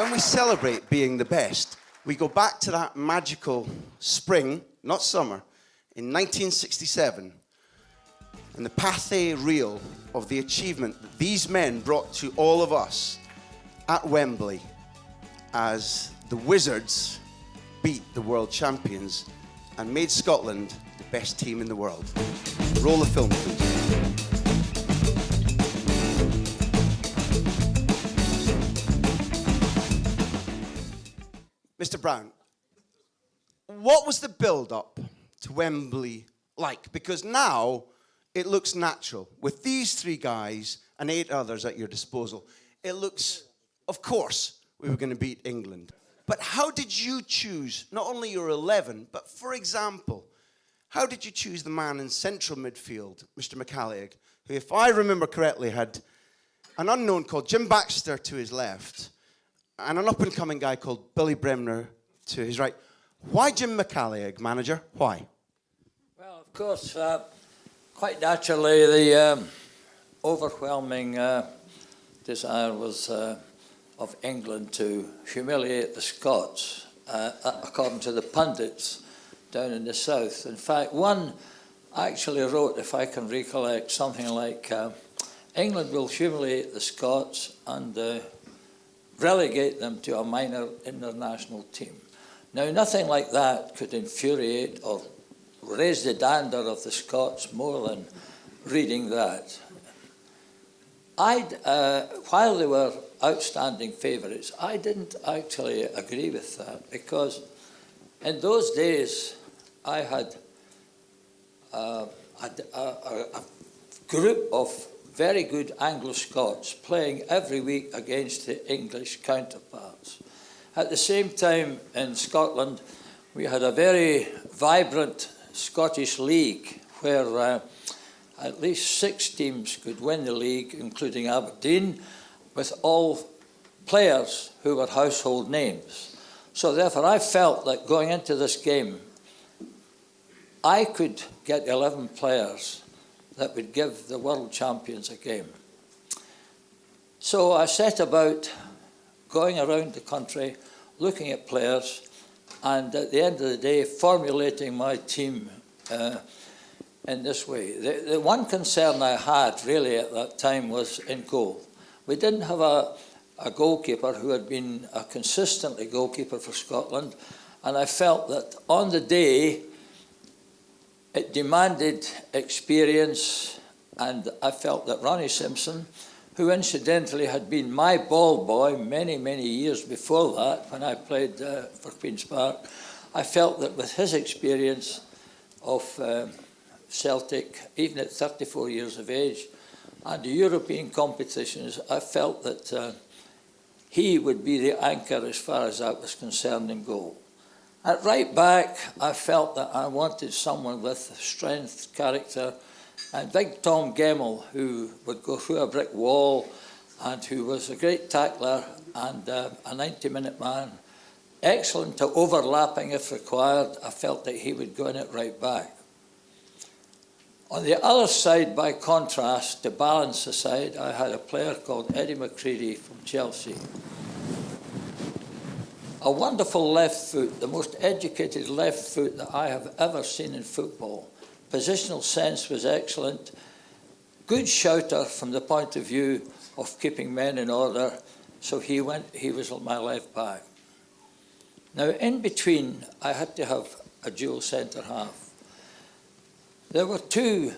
when we celebrate being the best, we go back to that magical spring, not summer, in 1967, and the pathé reel of the achievement that these men brought to all of us at Wembley as the Wizards beat the world champions and made Scotland the best team in the world. Roll the film, please. Mr. Brown, what was the build-up to Wembley like? Because now it looks natural. With these 3 guys and 8 others at your disposal, it looks, of course, we were going to beat England. But how did you choose not only your 11, but for example, how did you choose the man in central midfield, Mr. McCalliog, who, if I remember correctly, had an unknown called Jim Baxter to his left, and an up-and-coming guy called Billy Bremner to his right. Why Jim McCalliog, manager? Why? Well, of course, quite naturally, the overwhelming desire was of England to humiliate the Scots, according to the pundits down in the south. In fact, one actually wrote, if I can recollect, something like, England will humiliate the Scots and relegate them to a minor international team. Now, nothing like that could infuriate or raise the dander of the Scots more than reading that. While they were outstanding favourites, I didn't actually agree with that, because in those days I had a group of very good Anglo-Scots playing every week against the English counterparts. At the same time, in Scotland, we had a very vibrant Scottish league where at least 6 teams could win the league, including Aberdeen, with all players who were household names. So therefore, I felt that going into this game, I could get 11 players that would give the world champions a game. So I set about going around the country, looking at players, and at the end of the day, formulating my team in this way. The one concern I had really at that time was in goal. We didn't have a goalkeeper who had been a consistently goalkeeper for Scotland, and I felt that on the day, it demanded experience, and I felt that Ronnie Simpson, who incidentally had been my ball boy many, many years before that, when I played for Queen's Park, I felt that with his experience of Celtic, even at 34 years of age, and the European competitions, I felt that he would be the anchor as far as that was concerned in goal. At right back, I felt that I wanted someone with strength, character, and big Tom Gemmell, who would go through a brick wall and who was a great tackler and a 90-minute man. Excellent to overlapping if required. I felt that he would go in at right back. On the other side, by contrast, to balance the side, I had a player called Eddie McCready from Chelsea. A wonderful left foot, the most educated left foot that I have ever seen in football. Positional sense was excellent. Good shouter from the point of view of keeping men in order. So he was on my left back. Now, in between, I had to have a dual centre half. There were 2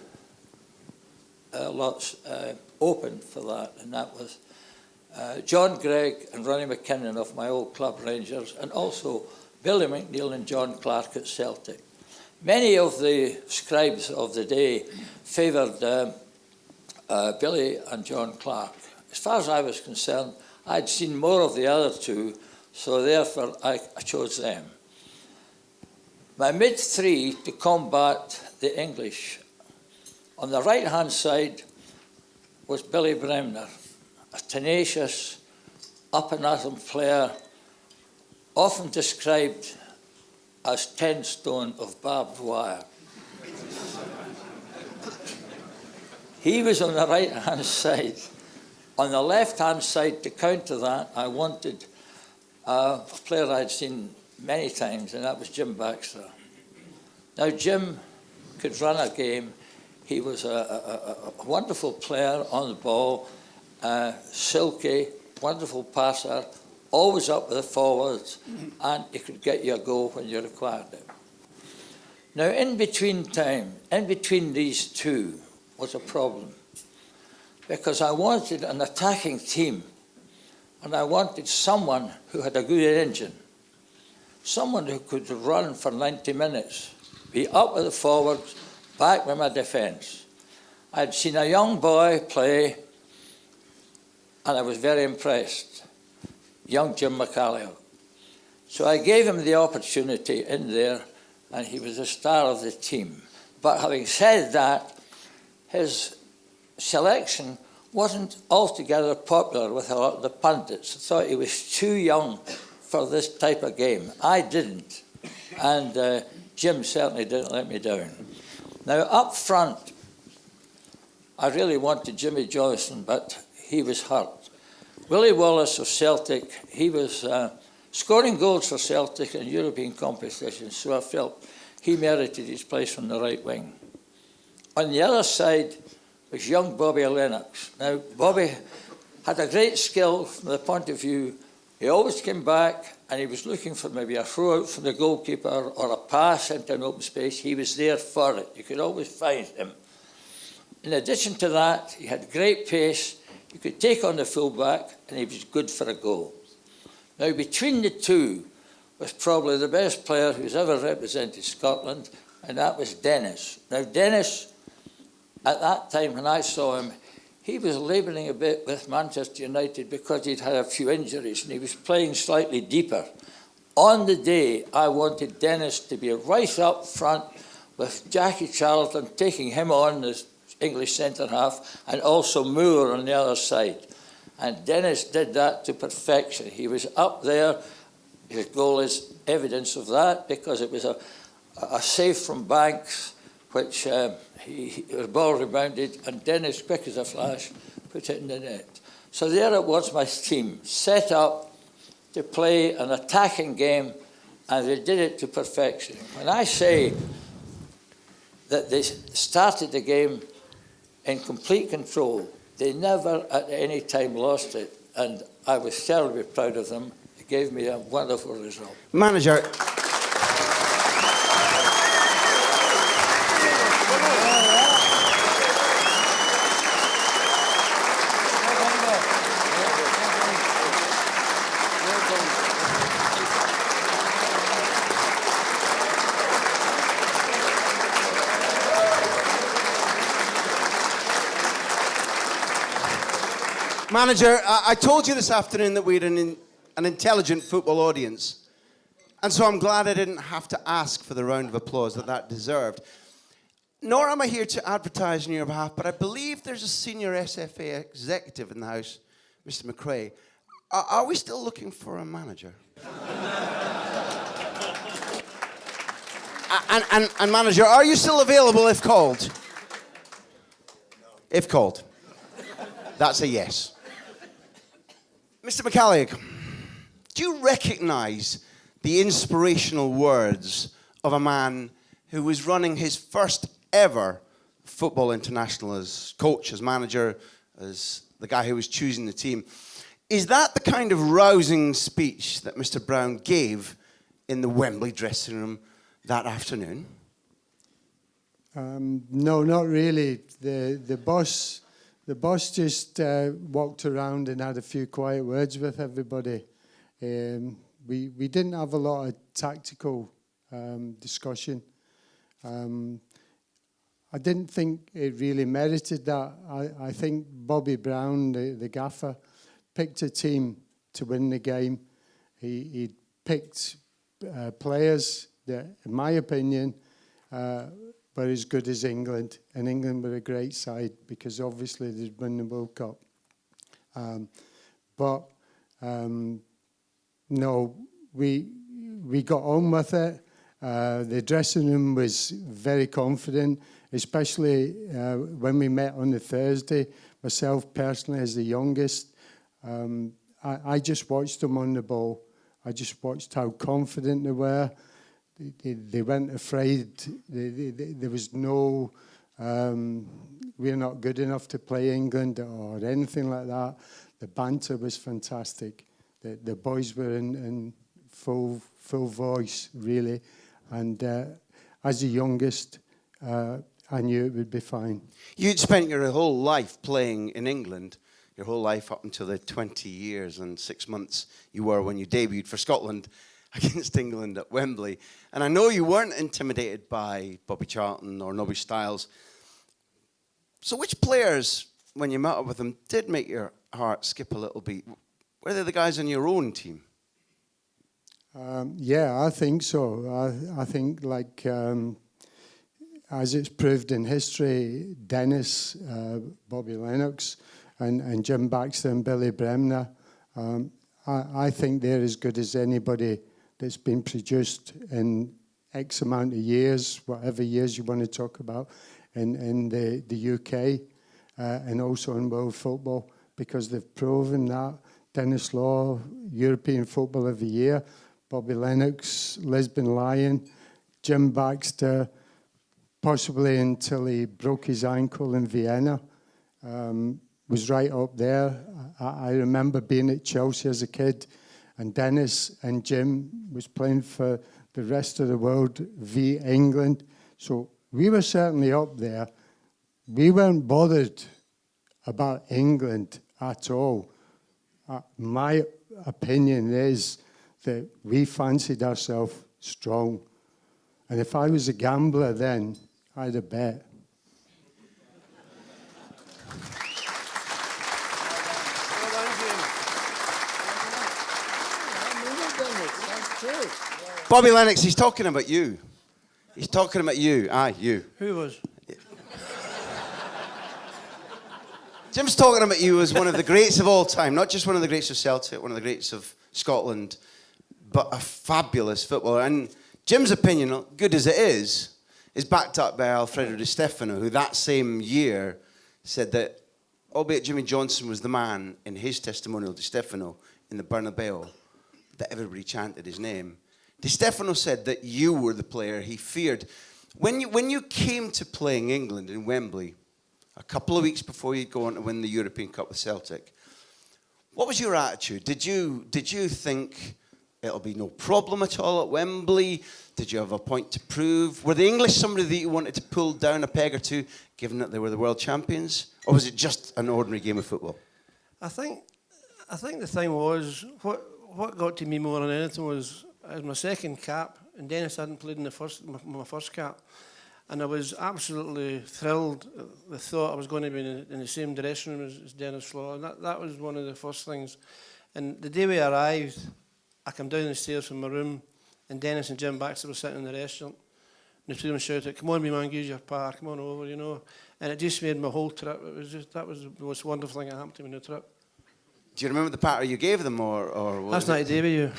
lots open for that, and that was John Gregg and Ronnie McKinnon of my old club Rangers, and also Billy McNeill and John Clark at Celtic. Many of the scribes of the day favoured Billy and John Clark. As far as I was concerned, I'd seen more of the other 2, so therefore I chose them. My mid-3 to combat the English. On the right-hand side was Billy Bremner, a tenacious, up-and-atom player, often described as 10 stone of barbed wire. He was on the right-hand side. On the left-hand side, to counter that, I wanted a player I'd seen many times, and that was Jim Baxter. Now, Jim could run a game. He was a wonderful player on the ball, silky, wonderful passer, always up with the forwards, and he could get you a goal when you required it. Now, in between these two was a problem, because I wanted an attacking team, and I wanted someone who had a good engine, someone who could run for 90 minutes, be up with the forwards, back with my defence. I'd seen a young boy play, and I was very impressed, young Jim McCalliog. So I gave him the opportunity in there, and he was the star of the team. But having said that, his selection wasn't altogether popular with a lot of the pundits. I thought he was too young for this type of game. I didn't, and Jim certainly didn't let me down. Now, up front, I really wanted Jimmy Johnson, but he was hurt. Willie Wallace of Celtic, he was scoring goals for Celtic in European competitions, so I felt he merited his place on the right wing. On the other side was young Bobby Lernnox. Now, Bobby had a great skill from the point of view, he always came back and he was looking for maybe a throw out from the goalkeeper or a pass into an open space. He was there for it. You could always find him. In addition to that, he had great pace. You could take on the fullback, and he was good for a goal. Now, between the two was probably the best player who's ever represented Scotland, and that was DENIS. Now, DENIS, at that time when I saw him, he was labouring a bit with Manchester United because he'd had a few injuries, and he was playing slightly deeper. On the day, I wanted DENIS to be right up front with Jackie Charlton taking him on as English centre-half, and also Moore on the other side. And DENIS did that to perfection. He was up there. His goal is evidence of that, because it was a save from Banks, which the ball rebounded, and DENIS, quick as a flash, put it in the net. So there it was, my team, set up to play an attacking game, and they did it to perfection. When I say that they started the game in complete control, they never at any time lost it, and I was terribly proud of them. It gave me a wonderful result. Manager. Manager, I told you this afternoon that we had an intelligent football audience, and so I'm glad I didn't have to ask for the round of applause that deserved. Nor am I here to advertise on your behalf, but I believe there's a senior SFA executive in the house, Mr. McRae. Are we still looking for a manager? and manager, are you still available if called? No. If called. That's a yes. Mr. McCalliog, do you recognise the inspirational words of a man who was running his first ever football international as coach, as manager, as the guy who was choosing the team? Is that the kind of rousing speech that Mr. Brown gave in the Wembley dressing room that afternoon? No, not really. The boss just walked around and had a few quiet words with everybody. We didn't have a lot of tactical discussion. I didn't think it really merited that. I think Bobby Brown, the gaffer, picked a team to win the game. He picked players that, in my opinion, were as good as England, and England were a great side because obviously they'd won the World Cup. No, we got on with it. The dressing room was very confident, especially when we met on the Thursday. Myself personally, as the youngest, I just watched them on the ball. I just watched how confident they were. They weren't afraid. There was no, we're not good enough to play England or anything like that. The banter was fantastic. The boys were in full voice, really. And as the youngest, I knew it would be fine. You'd spent your whole life playing in England, your whole life up until the 20 years and 6 months you were when you debuted for Scotland against England at Wembley. And I know you weren't intimidated by Bobby Charlton or Nobby Stiles. So which players, when you met up with them, did make your heart skip a little beat? Were they the guys on your own team? Yeah, I think so. I think, like, as it's proved in history, Dennis, Bobby Lernnox, and Jim Baxter and Billy Bremner, I think they're as good as anybody that's been produced in X amount of years, whatever years you want to talk about, in the UK and also in world football, because they've proven that. Denis Law, European Football of the Year, Bobby Lernnox, Lisbon Lion, Jim Baxter, possibly until he broke his ankle in Vienna, was right up there. I remember being at Chelsea as a kid, and Dennis and Jim was playing for the rest of the world v England. So we were certainly up there. We weren't bothered about England at all. My opinion is that we fancied ourselves strong. And if I was a gambler then, I'd have bet. Bobby Lernnox, he's talking about you. He's talking about you. Aye, you. Who was? Jim's talking about you as one of the greats of all time, not just one of the greats of Celtic, one of the greats of Scotland, but a fabulous footballer. And Jim's opinion, good as it is backed up by Alfredo Di Stefano, who that same year said that, albeit Jimmy Johnson was the man in his testimonial, Di Stefano, in the Bernabeu, that everybody chanted his name. Di Stefano said that you were the player he feared. When you came to playing England in Wembley, a couple of weeks before you'd go on to win the European Cup with Celtic, what was your attitude? Did you think it'll be no problem at all at Wembley? Did you have a point to prove? Were the English somebody that you wanted to pull down a peg or two, given that they were the world champions? Or was it just an ordinary game of football? I think the thing was, what got to me more than anything was my second cap, and Dennis hadn't played in my first cap. And I was absolutely thrilled at the thought I was going to be in the same dressing room as Denis Law. And that was one of the first things. And the day we arrived, I came down the stairs from my room, and Dennis and Jim Baxter were sitting in the restaurant. And the two of them shouted, "Come on, me man, use your par, come on over," you know. And it just made my whole trip. That was the most wonderful thing that happened to me on the trip. Do you remember the patter you gave them, or was That's not a day with you.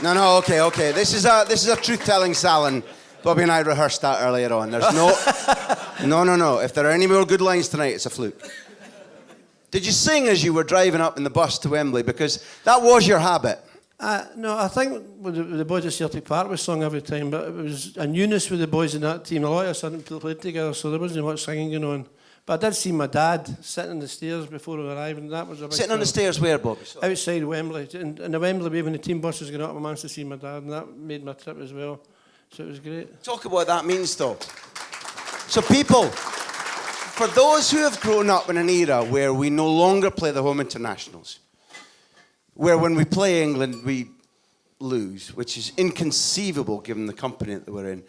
No, okay. This is a truth-telling salon. Bobby and I rehearsed that earlier on. There's no. If there are any more good lines tonight, it's a fluke. Did you sing as you were driving up in the bus to Wembley? Because that was your habit. No, I think with the boys at Celtic Park was sung every time, but it was a newness with the boys in that team. A lot of us hadn't played together, so there wasn't much singing going on. But I did see my dad sitting on the stairs before we arrived, and that was a big Sitting on the stairs where, Bobby? outside Wembley. In the Wembley way, when the team buses got up, I managed to see my dad, and that made my trip as well. So it was great. Talk about what that means, though. So people, for those who have grown up in an era where we no longer play the home internationals, where when we play England, we lose, which is inconceivable given the company that we're in.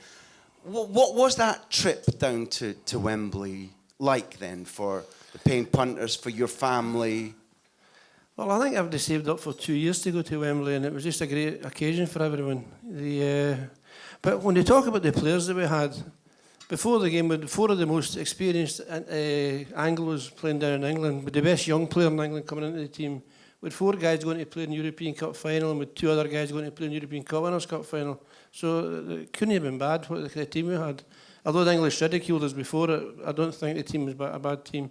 What was that trip down to Wembley like then for the paying punters, for your family? Well, I think I've saved up for 2 years to go to Wembley, and it was just a great occasion for everyone. But when they talk about the players that we had, before the game, we had 4 of the most experienced Anglos playing down in England, with the best young player in England coming into the team, with 4 guys going to play in the European Cup final, and with 2 other guys going to play in the European Cup Winners' Cup final. So it couldn't have been bad, what the team we had. Although the English ridiculed us before it, I don't think the team was a bad team.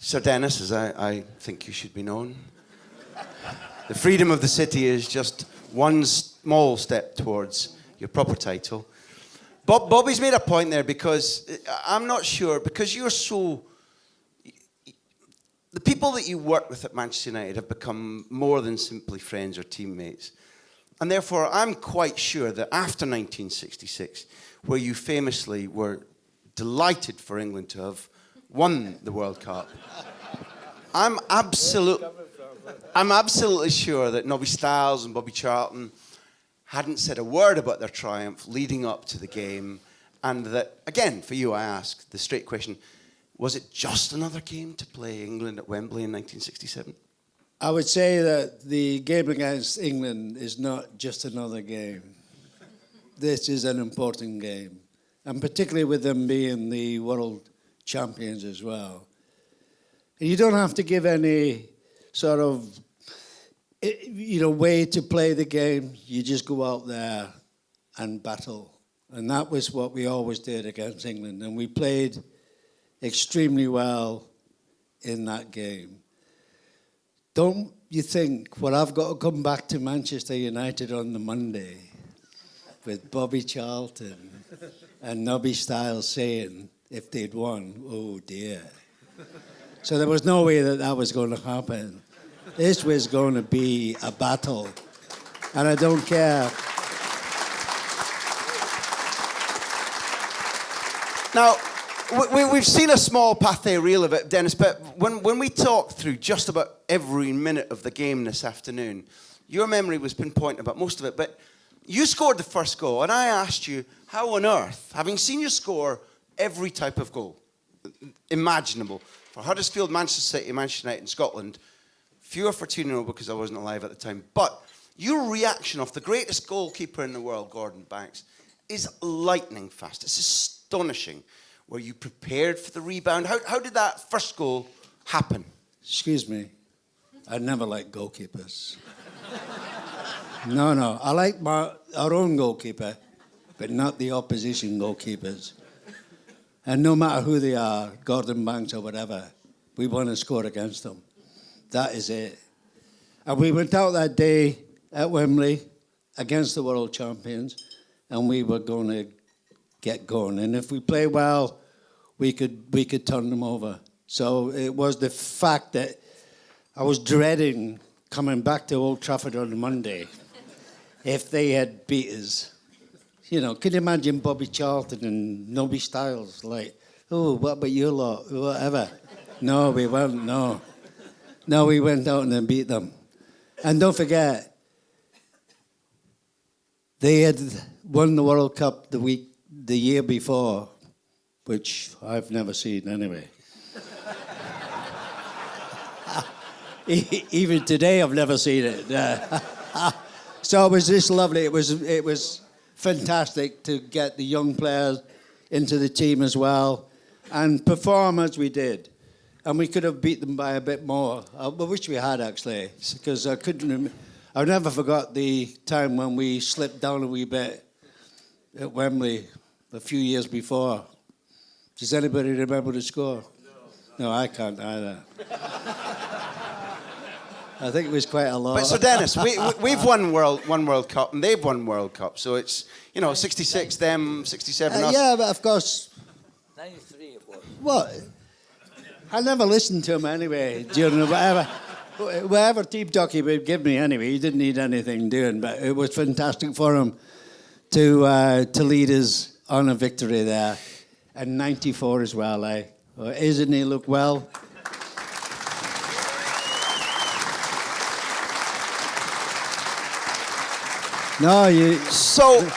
Sir Dennis, as I think you should be known, the freedom of the city is just one small step towards your proper title. Bobby's made a point there because I'm not sure, because you're so... The people that you work with at Manchester United have become more than simply friends or teammates. And therefore, I'm quite sure that after 1966, where you famously were delighted for England to have won the World Cup, I'm absolutely sure that Nobby Stiles and Bobby Charlton hadn't said a word about their triumph leading up to the game, and that, again, for you I ask the straight question, was it just another game to play England at Wembley in 1967? I would say that the game against England is not just another game. This is an important game, and particularly with them being the world champions as well. And you don't have to give any sort of, way to play the game. You just go out there and battle. And that was what we always did against England. And we played extremely well in that game. Don't you think, well, I've got to come back to Manchester United on the Monday with Bobby Charlton and Nobby Stiles saying, if they'd won, oh dear. So there was no way that that was going to happen. This was going to be a battle. And I don't care. Now, we've seen a small pathé reel of it, Dennis, but when we talked through just about every minute of the game this afternoon, your memory was pinpoint about most of it, but you scored the first goal, and I asked you, how on earth, having seen you score every type of goal imaginable, for Huddersfield, Manchester City, Manchester United, and Scotland, fewer for 2-0 because I wasn't alive at the time, but your reaction off the greatest goalkeeper in the world, Gordon Banks, is lightning fast. It's astonishing. Were you prepared for the rebound? How did that first goal happen? Excuse me. I never liked goalkeepers. No. I like our own goalkeeper, but not the opposition goalkeepers. And no matter who they are, Gordon Banks or whatever, we want to score against them. That is it. And we went out that day at Wembley against the world champions, and we were going to get going. And if we play well, we could turn them over. So it was the fact that I was dreading coming back to Old Trafford on Monday if they had beat us. Can you imagine Bobby Charlton and Nobby Stiles like, oh, what about you lot, whatever. No, we weren't, no. No, we went out and then beat them. And don't forget, they had won the World Cup the year before, which I've never seen anyway. Even today, I've never seen it. So it was just lovely. It was fantastic to get the young players into the team as well and perform as we did. And we could have beat them by a bit more. I wish we had, actually, because I never forgot the time when we slipped down a wee bit at Wembley a few years before. Does anybody remember the score? No, I can't either. I think it was quite a lot. But so Dennis, we've won World Cup and they've won World Cup, so it's 66 them, 67 us. Yeah, but of course. 93 it was. What? I never listened to him anyway during whatever team talk he would give me anyway. He didn't need anything doing, but it was fantastic for him to lead us on a victory there. And 94 as well, eh? Isn't he look well? No, you... So,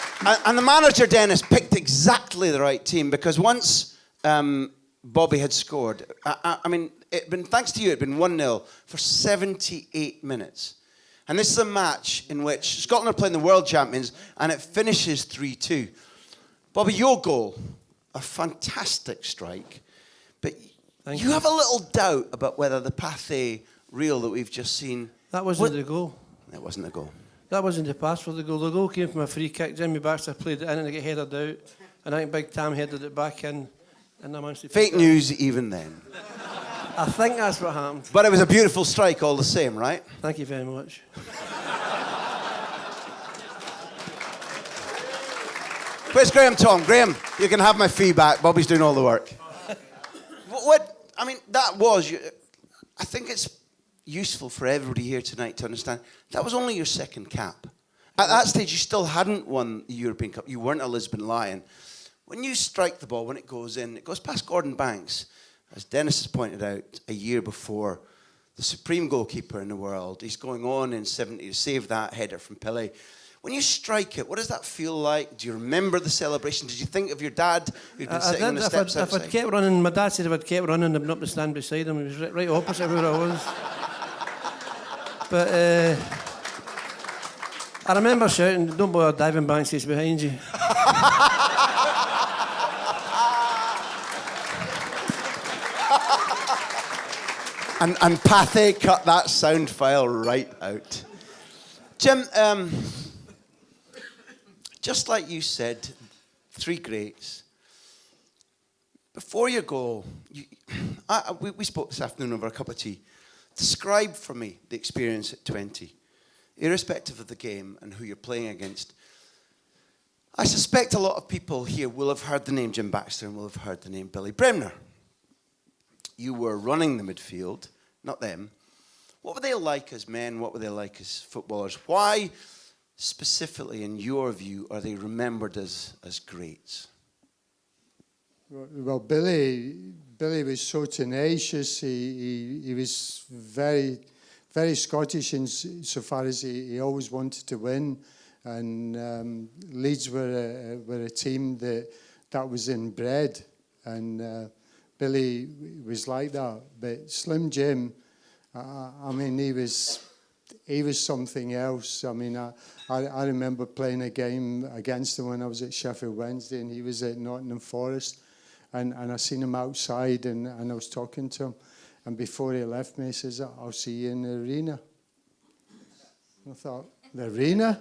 and the manager, Dennis, picked exactly the right team because once Bobby had scored, I mean, thanks to you, it had been 1-0 for 78 minutes. And this is a match in which Scotland are playing the world champions and it finishes 3-2. Bobby, your goal, a fantastic strike, but you have a little doubt about whether the pathé reel that we've just seen... That wasn't the goal. It wasn't the goal. That wasn't the pass for the goal. The goal came from a free kick. Jimmy Baxter played it in and it got headed out. And I think Big Tam headed it back in. And I managed to Fake news even then. I think that's what happened. But it was a beautiful strike all the same, right? Thank you very much. Where's Graham, Tom? Graham, you can have my fee back. Bobby's doing all the work. I mean, that was... I think it's useful for everybody here tonight to understand that was only your second cap. At that stage, you still hadn't won the European Cup. You weren't a Lisbon Lion. When you strike the ball, when it goes in, it goes past Gordon Banks, as Dennis has pointed out, a year before, the supreme goalkeeper in the world. He's going on in 70 to save that header from Pele. When you strike it, what does that feel like? Do you remember the celebration? Did you think of your dad who'd been sitting on the steps outside? If I'd kept running, my dad said if I'd kept running, I'd been up to stand beside him. He was right opposite where I was. But I remember shouting, "Don't bother diving, Banks, he's behind you." And Pathé cut that sound file right out. Jim, just like you said, 3 greats. Before your goal, we spoke this afternoon over a cup of tea. Describe for me the experience at 20, irrespective of the game and who you're playing against. I suspect a lot of people here will have heard the name Jim Baxter and will have heard the name Billy Bremner. You were running the midfield, not them. What were they like as men? What were they like as footballers? Why, specifically, in your view, are they remembered as greats? Well, Billy was so tenacious. He was very, very Scottish so far as he always wanted to win. And Leeds were a team that was inbred. And Billy was like that. But Slim Jim, I mean, he was something else. I mean, I remember playing a game against him when I was at Sheffield Wednesday, and he was at Nottingham Forest. And I seen him outside, and I was talking to him. And before he left me, he says, "I'll see you in the arena." I thought, the arena?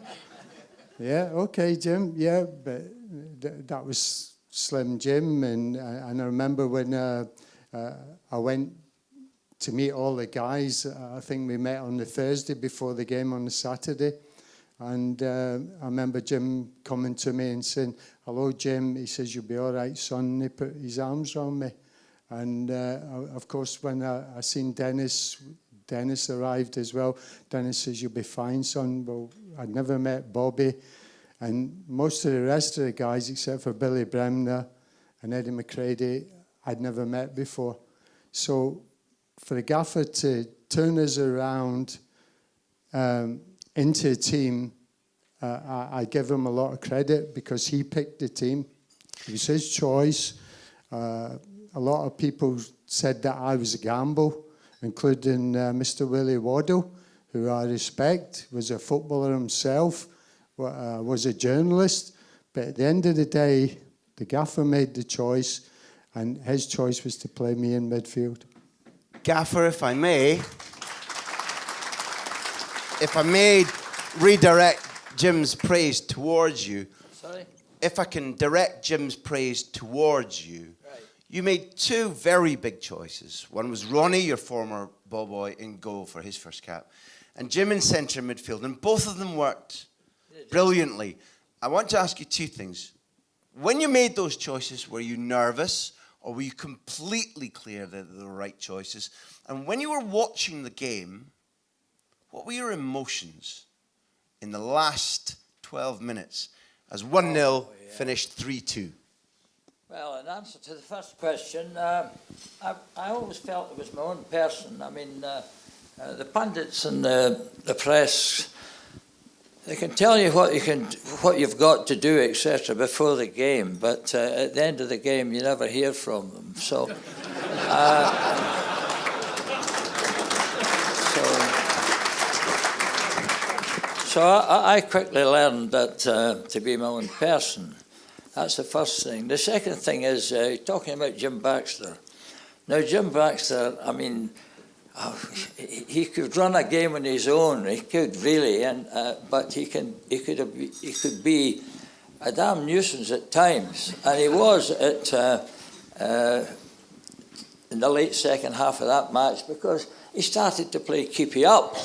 Yeah, okay, Jim. Yeah, but that was Slim Jim. And I remember when I went to meet all the guys. I think we met on the Thursday before the game on the Saturday. And I remember Jim coming to me and saying, "Hello, Jim." He says, "You'll be all right, son." And he put his arms around me. And, of course, when I seen Dennis arrived as well. Dennis says, "You'll be fine, son." Well, I'd never met Bobby. And most of the rest of the guys, except for Billy Bremner and Eddie McCready, I'd never met before. So for the gaffer to turn us around into a team, I give him a lot of credit because he picked the team. It was his choice. A lot of people said that I was a gamble, including Mr. Willie Waddle, who I respect, was a footballer himself, was a journalist. But at the end of the day, the gaffer made the choice, and his choice was to play me in midfield. Gaffer, if I may redirect Jim's praise towards you. Sorry? If I can direct Jim's praise towards you, Right. You made 2 very big choices. One was Ronnie, your former ball boy, in goal for his first cap, and Jim in centre midfield, and both of them worked brilliantly. I want to ask you 2 things. When you made those choices, were you nervous, or were you completely clear that they were the right choices? And when you were watching the game, what were your emotions in the last 12 minutes as 1-0 finished 3-2? Well, in answer to the first question, I always felt it was my own person. I mean, the pundits and the press, they can tell you what you've got to do, etc., before the game, but at the end of the game, you never hear from them. So, I quickly learned that to be my own person. That's the first thing. The second thing is talking about Jim Baxter. Now, Jim Baxter, I mean, he could run a game on his own. He could really, but he could be a damn nuisance at times, and he was at in the late second half of that match because he started to play keepy up.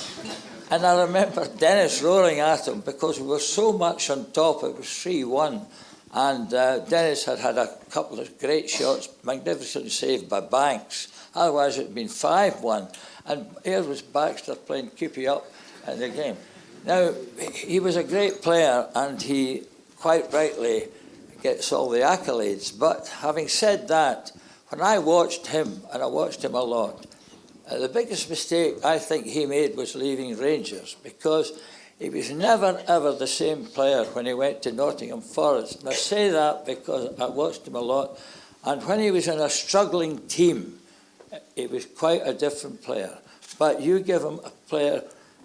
And I remember Dennis roaring at him because we were so much on top. It was 3-1. And Dennis had had a couple of great shots, magnificently saved by Banks. Otherwise, it had been 5-1. And here was Baxter playing keepy up in the game. Now, he was a great player, and he quite rightly gets all the accolades. But having said that, when I watched him, and I watched him a lot, the biggest mistake I think he made was leaving Rangers, because he was never, ever the same player when he went to Nottingham Forest. And I say that because I watched him a lot. And when he was in a struggling team, he was quite a different player. But you give him a player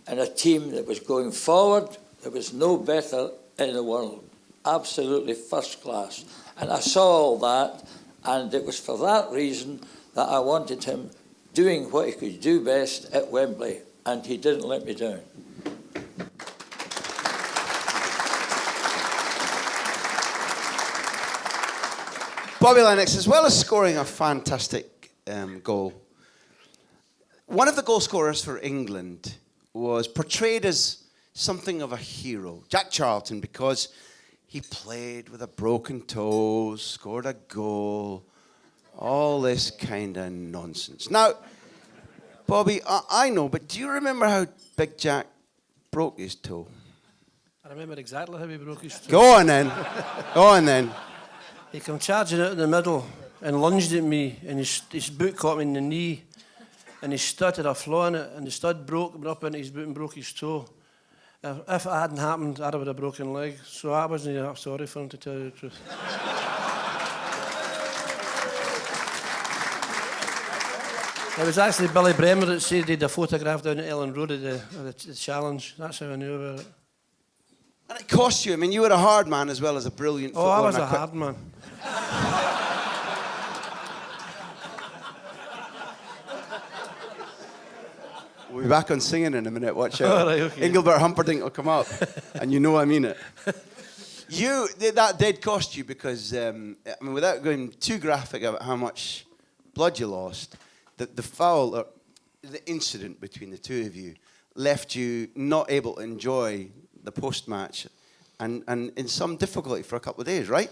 in a team that was going forward, there was no better in the world. Absolutely first class. And I saw all that, and it was for that reason that I wanted him doing what he could do best at Wembley, and he didn't let me down. Bobby Lernnox, as well as scoring a fantastic goal, one of the goal scorers for England was portrayed as something of a hero, Jack Charlton, because he played with a broken toe, scored a goal, all this kind of nonsense. Now, Bobby, I know, but do you remember how Big Jack broke his toe? I remember exactly how he broke his toe. Go on then. Go on then. He came charging out in the middle and lunged at me, and his boot caught me in the knee, and he stud had a flaw in it, and the stud broke, went up into his boot and broke his toe. If it hadn't happened, I'd have had a broken leg, so I wasn't sorry for him, to tell you the truth. It was actually Billy Bremer that said he had a photograph down at Ellen Road of the challenge. That's how I knew about it. And it cost you. I mean, you were a hard man as well as a brilliant footballer. Oh, I was a hard man. We'll be back on singing in a minute. Watch out. Oh, right, okay. Engelbert Humperdinck will come up, and you know I mean it. That did cost you because, I mean, without going too graphic about how much blood you lost, the foul, or the incident between the two of you left you not able to enjoy the post-match and in some difficulty for a couple of days, right?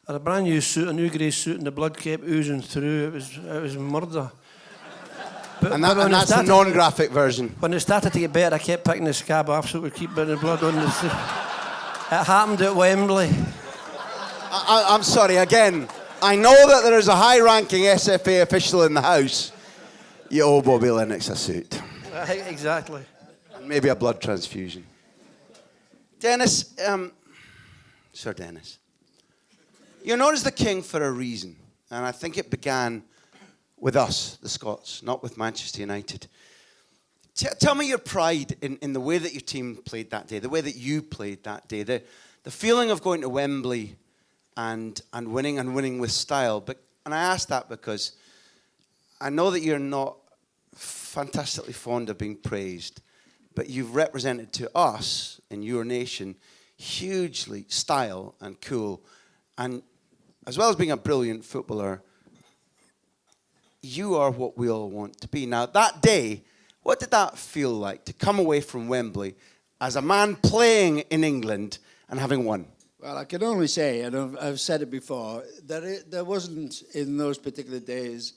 I had a brand new suit, a new grey suit, and the blood kept oozing through. It was murder. And that's the non-graphic version. When it started to get better, I kept picking the scab off so it would keep the blood on the suit. It happened at Wembley. I'm sorry, again, I know that there is a high-ranking SFA official in the house. You owe Bobby Lernnox a suit. Exactly. And maybe a blood transfusion. Dennis, Sir Dennis, you're known as the king for a reason. And I think it began with us, the Scots, not with Manchester United. Tell me your pride in the way that your team played that day, the way that you played that day, the feeling of going to Wembley and winning with style. And I ask that because I know that you're not fantastically fond of being praised, but you've represented to us in your nation hugely style and cool. And as well as being a brilliant footballer, you are what we all want to be. Now, that day, what did that feel like to come away from Wembley as a man playing in England and having won? Well, I can only say, and I've said it before, there wasn't in those particular days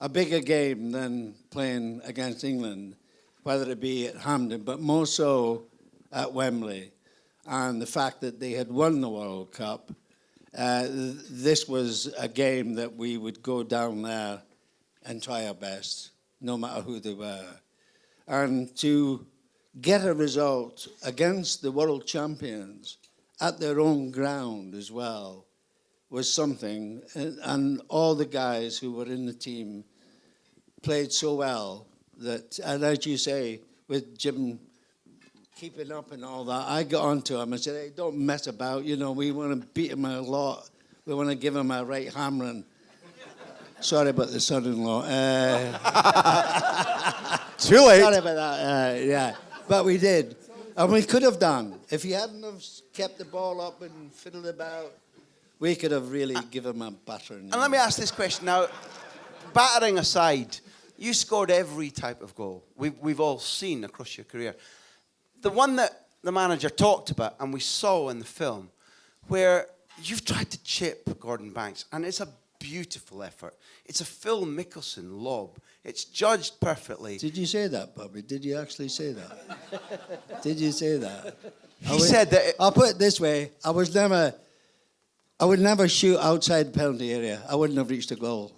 a bigger game than playing against England, whether it be at Hampden, but more so at Wembley. And the fact that they had won the World Cup, this was a game that we would go down there and try our best, no matter who they were. And to get a result against the world champions at their own ground as well was something. And all the guys who were in the team played so well that, and as you say, with Jim keeping up and all that, I got onto him and said, hey, don't mess about, we want to beat him a lot. We want to give him a right hammering. Sorry about the son-in-law. Too late. Sorry about that, yeah. But we did. And we could have done. If he hadn't have kept the ball up and fiddled about, we could have really given him a battering. And let me ask this question now. battering aside, you scored every type of goal we've all seen across your career. The one that the manager talked about and we saw in the film, where you've tried to chip Gordon Banks, and it's a beautiful effort. It's a Phil Mickelson lob. It's judged perfectly. Did you say that, Bobby? Did you actually say that? Did you say that? He said that... I'll put it this way. I would never shoot outside the penalty area. I wouldn't have reached a goal.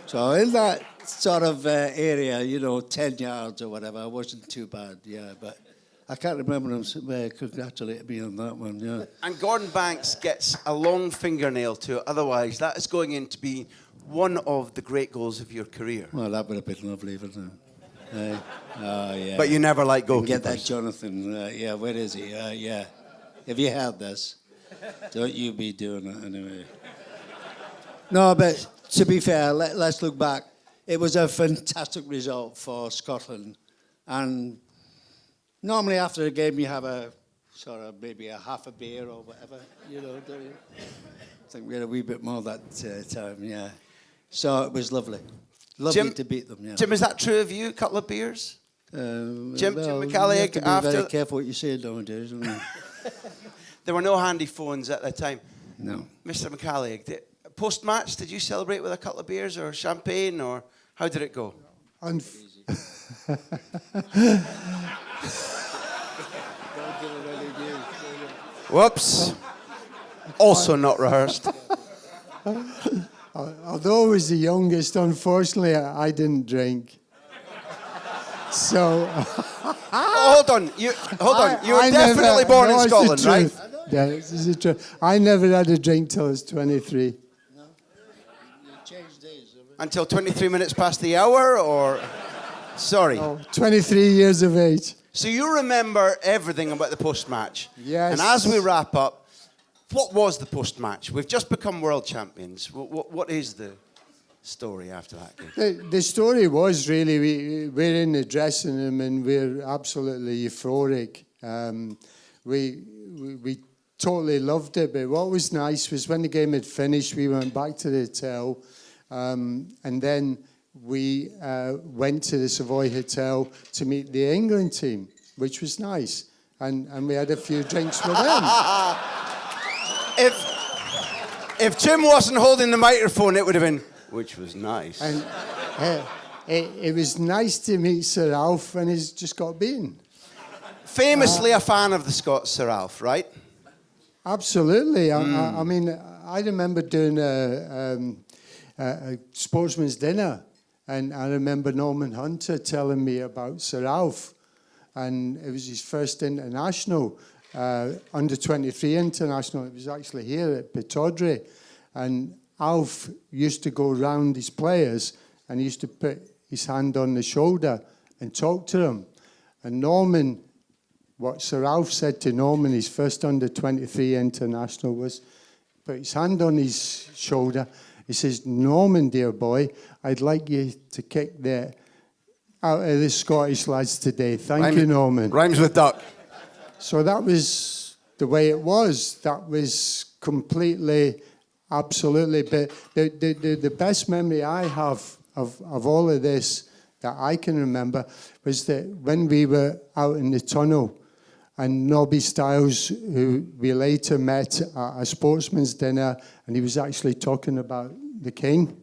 So in that sort of area, 10 yards or whatever, I wasn't too bad, yeah. But I can't remember him congratulating me on that one, yeah. And Gordon Banks gets a long fingernail to it. Otherwise, that is going in to be one of the great goals of your career. Well, that would have been lovely, wouldn't it? Oh, yeah. But you never like goalkeepers. Get that Jonathan, yeah, where is he? Yeah. Have you heard this? Don't you be doing it anyway. No, but to be fair, let's look back. It was a fantastic result for Scotland. And normally after a game you have a sort of maybe a half a beer or whatever, don't you? I think we had a wee bit more that time, yeah. So it was lovely. Lovely to beat them, yeah. Jim, is that true of you? A couple of beers? Jim McCalliog, you have to be after... very careful what you say nowadays, don't you? There were no handy phones at the time. No. Mr. McCalliog, post-match, did you celebrate with a couple of beers or champagne, or how did it go? Whoops. Also not rehearsed. Although I was the youngest, unfortunately, I didn't drink. So... Hold on. You were definitely born in Scotland, right? Yeah, this is the truth. I never had a drink till I was 23. No? You changed days, have you? Until 23 minutes past the hour, or... Sorry. Oh, 23 years of age. So you remember everything about the post-match. Yes. And as we wrap up, what was the post-match? We've just become world champions. What is the story after that game? The story was really, we're in the dressing room and we're absolutely euphoric. We totally loved it, but what was nice was when the game had finished, we went back to the hotel, and then we went to the Savoy Hotel to meet the England team, which was nice, and we had a few drinks with them. If Jim wasn't holding the microphone, it would have been, which was nice. And it was nice to meet Sir Alf, and he's just got beaten. Famously a fan of the Scots, Sir Alf, right? Absolutely. I mean, I remember doing a sportsman's dinner, and I remember Norman Hunter telling me about Sir Alf, and it was his first international, under 23 international. It was actually here at Pittodrie, and Alf used to go round his players, and he used to put his hand on the shoulder and talk to them. And Norman, what Sir Alf said to Norman, his first under 23 international, was put his hand on his shoulder. He says, "Norman, dear boy, I'd like you to kick the out of the Scottish lads today. Thank you, Norman." Rhymes with duck. So that was the way it was. That was completely, absolutely. But the best memory I have of all of this that I can remember was that when we were out in the tunnel, and Nobby Stiles, who we later met at a sportsman's dinner, and he was actually talking about the King.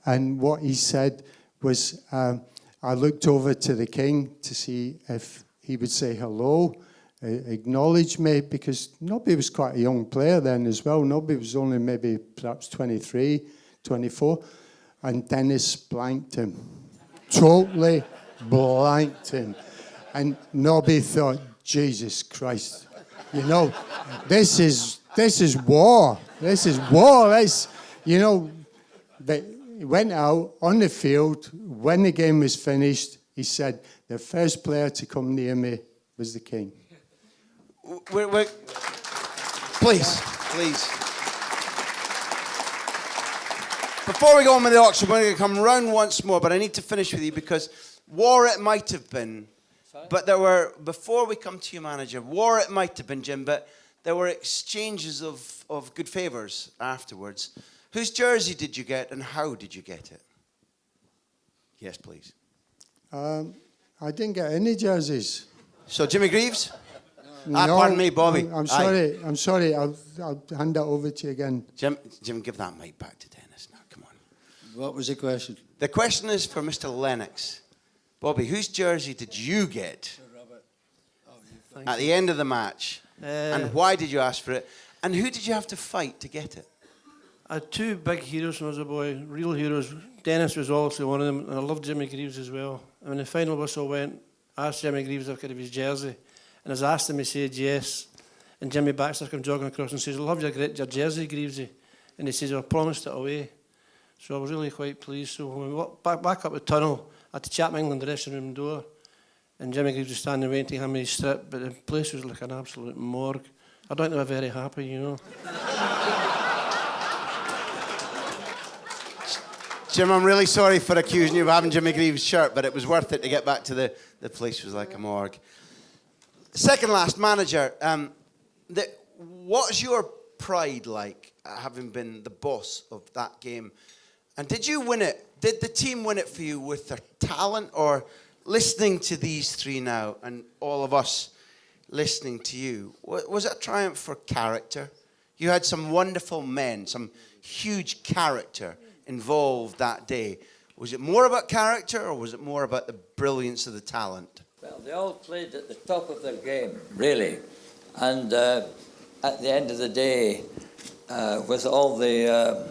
And what he said was, I looked over to the King to see if he would say hello, acknowledge me, because Nobby was quite a young player then as well. Nobby was only maybe perhaps 23, 24. And Dennis blanked him. Totally blanked him. And Nobby thought, Jesus Christ, this is war. This is war. But he went out on the field. When the game was finished, he said, the first player to come near me was the King. Please. Before we go on with the auction, we're going to come round once more, but I need to finish with you because war it might have been. But there were, before we come to you, manager, war it might have been, Jim, but there were exchanges of good favours afterwards. Whose jersey did you get and how did you get it? Yes, please. I didn't get any jerseys. So Jimmy Greaves? No, Pardon me, Bobby. I'm sorry. I'm sorry. I'll hand that over to you again. Jim, give that mic back to Dennis now. Come on. What was the question? The question is for Mr. Lernnox. Bobby, whose jersey did you get at the end of the match? And why did you ask for it? And who did you have to fight to get it? I had two big heroes when I was a boy, real heroes. Dennis was also one of them, and I loved Jimmy Greaves as well. And when the final whistle went, I asked Jimmy Greaves if I could have his jersey. And as I asked him, he said yes. And Jimmy Baxter came jogging across and says, I love your jersey, Greavesy. And he says, I promised it away. So I was really quite pleased. So when we walked back up the tunnel, I had to chat my England dressing room door. And Jimmy Greaves was standing waiting to hand me his strip, but the place was like an absolute morgue. I don't think they were very happy, you know. Jim, I'm really sorry for accusing you of having Jimmy Greaves' shirt, but it was worth it to get back to the place was like a morgue. Second last, manager. What's your pride like, having been the boss of that game? And did you win it? Did the team win it for you with their talent, or listening to these three now and all of us listening to you, was it a triumph for character? You had some wonderful men, some huge character involved that day. Was it more about character, or was it more about the brilliance of the talent? Well, they all played at the top of their game, really. And at the end of the day, with all the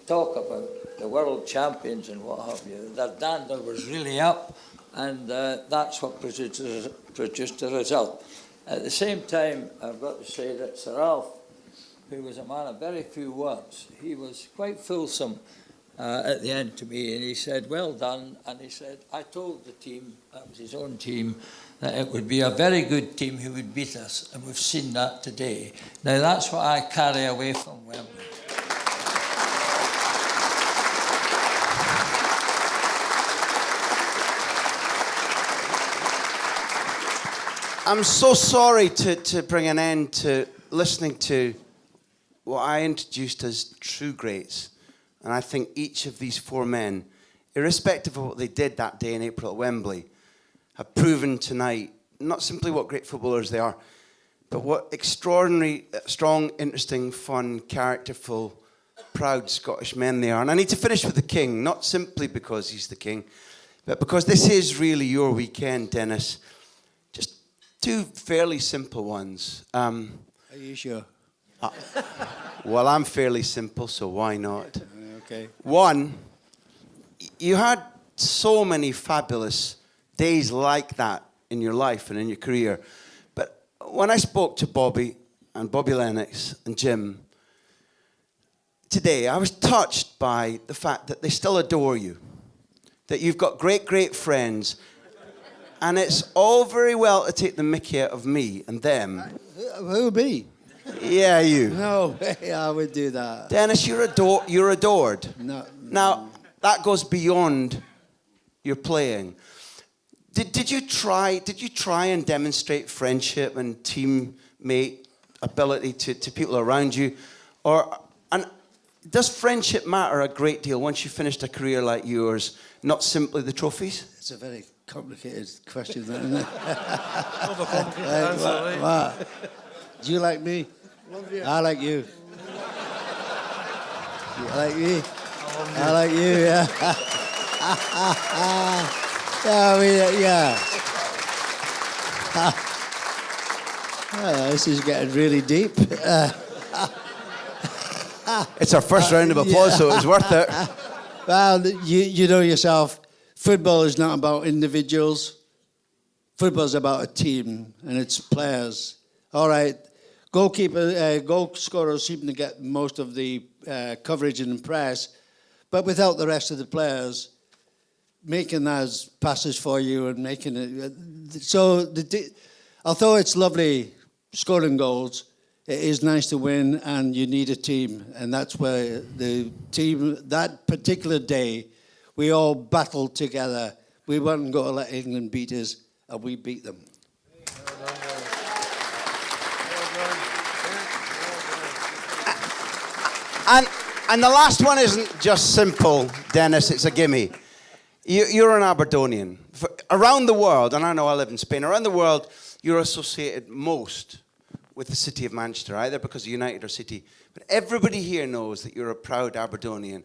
talk about the world champions and what have you, their dander was really up, and that's what produced the result. At the same time, I've got to say that Sir Alf, who was a man of very few words, he was quite fulsome at the end to me, and he said, well done, and he said, I told the team, that was his own team, that it would be a very good team who would beat us, and we've seen that today. Now that's what I carry away from Wembley. I'm so sorry to bring an end to listening to what I introduced as true greats. And I think each of these four men, irrespective of what they did that day in April at Wembley, have proven tonight not simply what great footballers they are, but what extraordinary, strong, interesting, fun, characterful, proud Scottish men they are. And I need to finish with the King, not simply because he's the King, but because this is really your weekend, Dennis. Just two fairly simple ones. Are you sure? Well, I'm fairly simple, so why not? Okay. One, you had so many fabulous days like that in your life and in your career. But when I spoke to Bobby and Bobby Lernnox and Jim today, I was touched by the fact that they still adore you, that you've got great, great friends. And it's all very well to take the mickey out of me and them. Who me? Yeah, you. No way I would do that. Dennis, you're adored. No. Now, that goes beyond your playing. Did you try and demonstrate friendship and teammate ability to people around you? And does friendship matter a great deal once you've finished a career like yours, not simply the trophies? It's a very complicated question, isn't it? Overcomplicated answer, right? What? Do you like me? I like you. You like me? I like you, yeah. Yeah. This is getting really deep. It's our first round of applause, so it's worth it. Well, you know yourself, football is not about individuals. Football is about a team, and it's players. All right. Goal scorers seem to get most of the coverage in the press, but without the rest of the players making those passes for you and making it. So, although it's lovely scoring goals, it is nice to win, and you need a team, and that's where the team that particular day we all battled together. We weren't going to let England beat us, and we beat them. And the last one isn't just simple, Dennis, it's a gimme. You're an Aberdonian. Around the world, and I know I live in Spain, around the world, you're associated most with the city of Manchester, either because of United or City. But everybody here knows that you're a proud Aberdonian.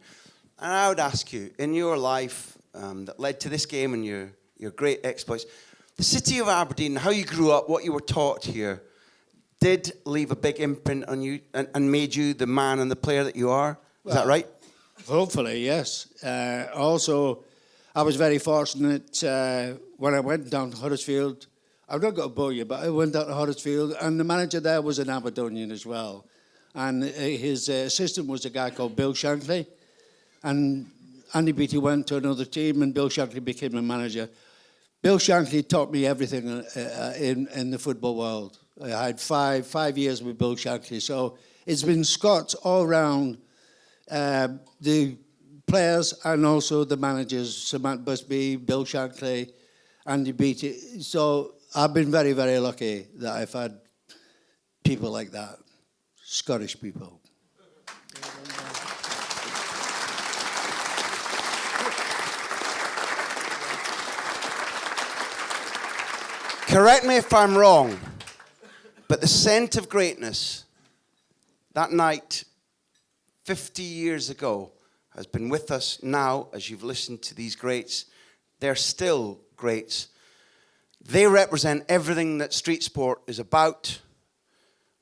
And I would ask you, in your life that led to this game and your great exploits, the city of Aberdeen, how you grew up, what you were taught here, did leave a big imprint on you and made you the man and the player that you are. Is that right? Hopefully, yes. Also, I was very fortunate when I went down to Huddersfield. I'm not going to bore you, but I went down to Huddersfield, and the manager there was an Aberdonian as well. And his assistant was a guy called Bill Shankly. And Andy Beattie went to another team, and Bill Shankly became a manager. Bill Shankly taught me everything in the football world. I had five years with Bill Shankly. So it's been Scots all round, the players and also the managers, Samantha Busby, Bill Shankly, Andy Beattie. So I've been very, very lucky that I've had people like that, Scottish people. Correct me if I'm wrong, but the scent of greatness that night 50 years ago has been with us now as you've listened to these greats. They're still greats. They represent everything that street sport is about.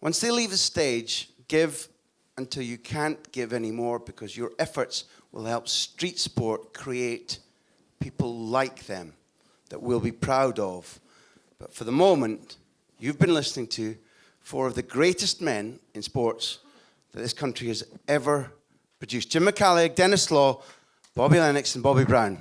Once they leave the stage, give until you can't give anymore, because your efforts will help street sport create people like them that we'll be proud of. But for the moment, you've been listening to four of the greatest men in sports that this country has ever produced. Jim McCalliog, Denis Law, Bobby Lernnox and Bobby Brown.